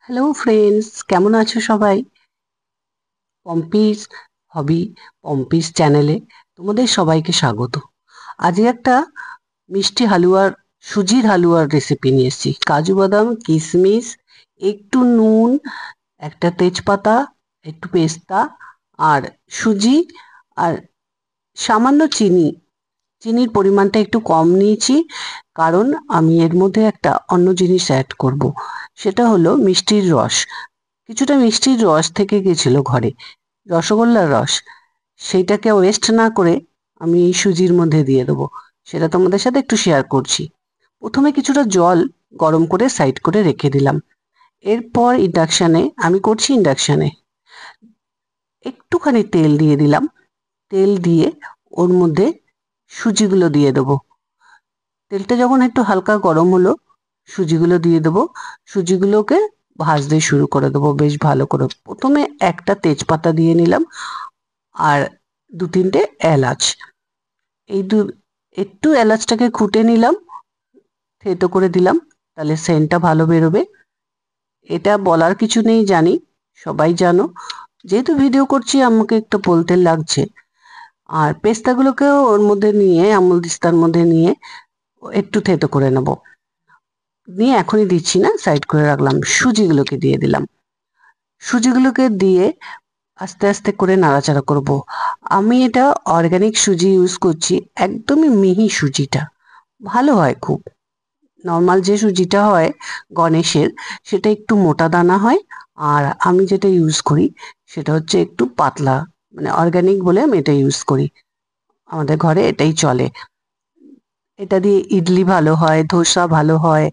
Hello friends, কেমন আছো সবাই? পম্পিস হবি, পম্পিস চ্যানেলে তোমাদের সবাইকে স্বাগত। আজকে একটা মিষ্টি হালুয়ার, সুজির হালুয়ার রেসিপি নিয়ে এসেছি। কাজু বাদাম, কিশমিশ, একটু নুন, একটা তেজপাতা, একটু পেস্তা, আর সুজি, আর সামান্য চিনি। চিনির পরিমাণটা একটু কম নিয়েছি, কারণ আমি এর মধ্যে একটা অন্য জিনিস অ্যাড করব। সেটা হলো মিষ্টির রস। কিছুটা মিষ্টির রস থেকে গেছিল ঘরে, রসগোল্লার রস। সেইটাকে ওয়েস্ট না করে আমি এই সুজির মধ্যে দিয়ে দেবো। সেটা তোমাদের সাথে একটু শেয়ার করছি। প্রথমে কিছুটা জল গরম করে সাইড করে রেখে দিলাম। এরপর আমি করছি ইন্ডাকশানে। একটুখানি তেল দিয়ে দিলাম। তেল দিয়ে ওর মধ্যে সুজিগুলো দিয়ে দেবো। তেলটা যখন একটু হালকা গরম হলো, সুজিগুলো দিয়ে দেবো। সুজিগুলোকে ভাজতে শুরু করে দেবো বেশ ভালো করে। প্রথমে একটা তেজপাতা দিয়ে নিলাম, আর দু তিনটে এলাচ। এই দু একটু এলাচটাকে খুঁটে নিলাম, থেতো করে দিলাম, তাহলে সেন্টটা ভালো বেরোবে। এটা বলার কিছু নেই, জানি, সবাই জানো। যেহেতু ভিডিও করছি আমাকে একটু বলতে লাগছে। আর পেস্তাগুলোকেও ওর মধ্যে নিয়ে, আমুল দিস্তার মধ্যে নিয়ে একটু থেতো করে নেব। নিয়ে এখনই দিচ্ছি না, সাইড করে রাখলাম। সুজিগুলোকে দিয়ে দিলাম। সুজিগুলোকে দিয়ে আস্তে আস্তে করে নাড়াচাড়া করব। আমি এটা অর্গানিক সুজি ইউজ করছি, একদমই মিহি সুজিটা, ভালো হয় খুব। নর্মাল যে সুজিটা হয় গণেশের, সেটা একটু মোটা দানা হয়। আর আমি যেটা ইউজ করি সেটা হচ্ছে একটু পাতলা, মানে অর্গানিক বলে আমি এটা ইউজ করি। আমাদের ঘরে এটাই চলে। এটা দিয়ে ইডলি ভালো হয়, ধোসা ভালো হয়,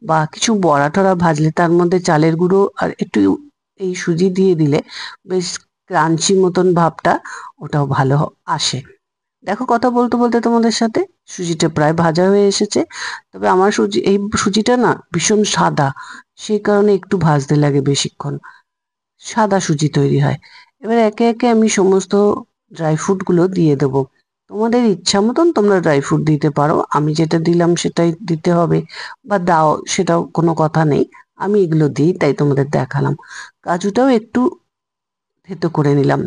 বা কিছু বড়া টড়া ভাজলে তার মধ্যে চালের গুঁড়ো আর একটু এই সুজি দিয়ে দিলে বেশ ক্রাঞ্চি মতন ভাবটা, ওটাও ভালো আসে। দেখো, কথা বলতে বলতে তোমাদের সাথে সুজিটা প্রায় ভাজা হয়ে এসেছে। তবে আমার এই সুজিটা না ভীষণ সাদা, সেই কারণে একটু ভাজতে লাগে বেশিক্ষণ। সাদা সুজি তৈরি হয়। এবার একে একে আমি সমস্ত ড্রাই ফ্রুটগুলো দিয়ে দেবো। তোমাদের ইচ্ছা মতন তোমরা ড্রাই ফ্রুট দিতে পারো, আমি যেটা দিলাম সেটাই দিতে হবে, বা দাও, সেটাও কোনো কথা নেই। আমি এগুলো দিই তাই তোমাদের দেখালাম। কাজুটাও একটু থেতো করে নিলাম।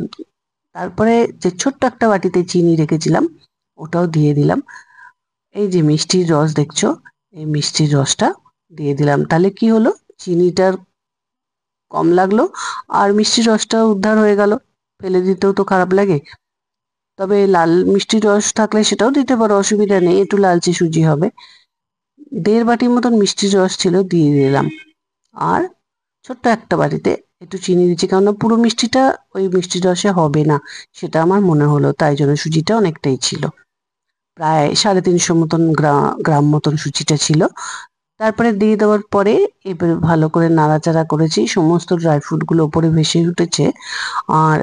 তারপরে যে ছোট্ট একটা বাটিতে চিনি রেখেছিলাম, ওটাও দিয়ে দিলাম। এই যে মিষ্টির রস দেখছো, এই মিষ্টির রসটা দিয়ে দিলাম। তাহলে কি হলো, চিনিটার কম লাগলো, আর মিষ্টির রসটা উদ্ধার হয়ে গেল। ফেলে দিতেও তো খারাপ লাগে। তবে লাল মিষ্টির রস থাকলে সেটাও দিতে পারো, অসুবিধা নেই, একটু লালচে সুজি হবে। 1.5 বাটির মতন মিষ্টির রস ছিল, দিয়ে দিলাম। আর ছোট্ট একটা বাটিতে একটু চিনি দিচ্ছি, কেননা পুরো মিষ্টিটা ওই মিষ্টির রসে হবে না, সেটা আমার মনে হলো, তাই জন্য সুজিটা অনেকটাই ছিল। প্রায় 350 মতন গ্রাম মতন সুজিটা ছিল। তারপরে দিয়ে দেওয়ার পরে এবার ভালো করে নাড়াচাড়া করেছি, সমস্ত ড্রাই ফ্রুট গুলো ওপরে ভেসে উঠেছে। আর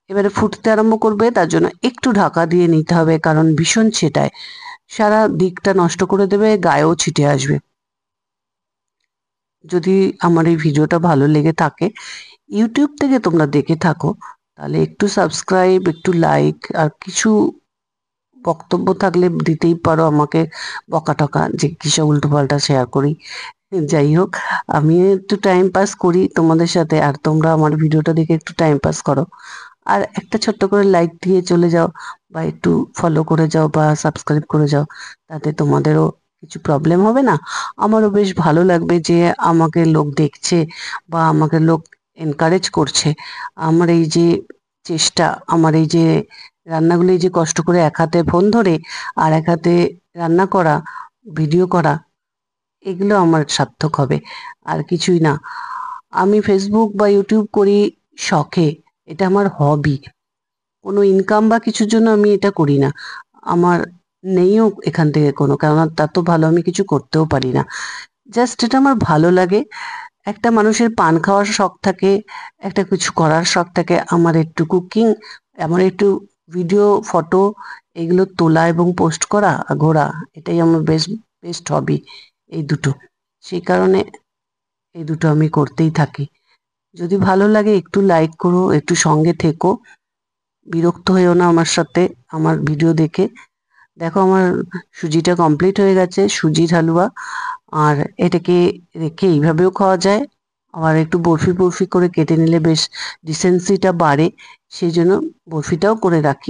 এবারে ফুটতে আরম্ভ করবে, তার জন্য একটু ঢাকা দিয়ে নিতে হবে, কারণ ভীষণ ছেটায়, সারা দিকটা নষ্ট করে দেবে, গায়েও ছিটে আসবে। যদি আমার এই ভিডিওটা ভালো লেগে থাকে, ইউটিউব থেকে তোমরা দেখে থাকো, তাহলে একটু সাবস্ক্রাইব, একটু লাইক, আর কিছু বক্তব্য থাকলে দিতেই পারো আমাকে, বকা টকা, যে কিসব উল্টো পাল্টা শেয়ার করি। যাই হোক, আমি একটু টাইম পাস করি তোমাদের সাথে, আর তোমরা আমার ভিডিওটা দেখে একটু টাইম পাস করো। আর একটা ছোট্ট করে লাইক দিয়ে চলে যাও, বা একটু ফলো করে যাও, বা সাবস্ক্রাইব করে যাও। তাতে তোমাদেরও কিছু প্রবলেম হবে না, আমারও বেশ ভালো লাগবে যে আমাকে লোক দেখছে, বা আমাকে লোক এনকারেজ করছে। আমার এই যে চেষ্টা, আমার এই যে রান্নাগুলো, এই যে কষ্ট করে এক হাতে ফোন ধরে আর এক হাতে রান্না করা, ভিডিও করা, এগুলো আমার সার্থক হবে, আর কিছুই না। আমি ফেসবুক বা ইউটিউব করি শখে, এটা আমার হবি। কোনো ইনকাম বা কিছুর জন্য আমি এটা করি না। আমার নেইও এখান থেকে কোনো, কেননা তার তো ভালো আমি কিছু করতেও পারি না। জাস্ট এটা আমার ভালো লাগে। একটা মানুষের পান খাওয়ার শখ থাকে, একটা কিছু করার শখ থাকে, আমার একটু কুকিং, আমার একটু ভিডিও, ফটো, এগুলো তোলা এবং পোস্ট করা, ঘোরা, এটাই আমার বেস্ট হবি, এই দুটো। সেই কারণে এই দুটো আমি করতেই থাকি। যদি ভালো লাগে একটু লাইক করো, একটু সঙ্গে থেকো, বিরক্ত হয়েও না আমার সাথে আমার ভিডিও দেখে। দেখো, আমার সুজিটা কমপ্লিট হয়ে গেছে, সুজির হালুয়া। আর এটাকে রেখে এইভাবেও খাওয়া যায়, আবার একটু বরফি বরফি করে কেটে নিলে বেশ ডিসেন্সিটা বাড়ে, সেই জন্য বরফিটাও করে রাখি।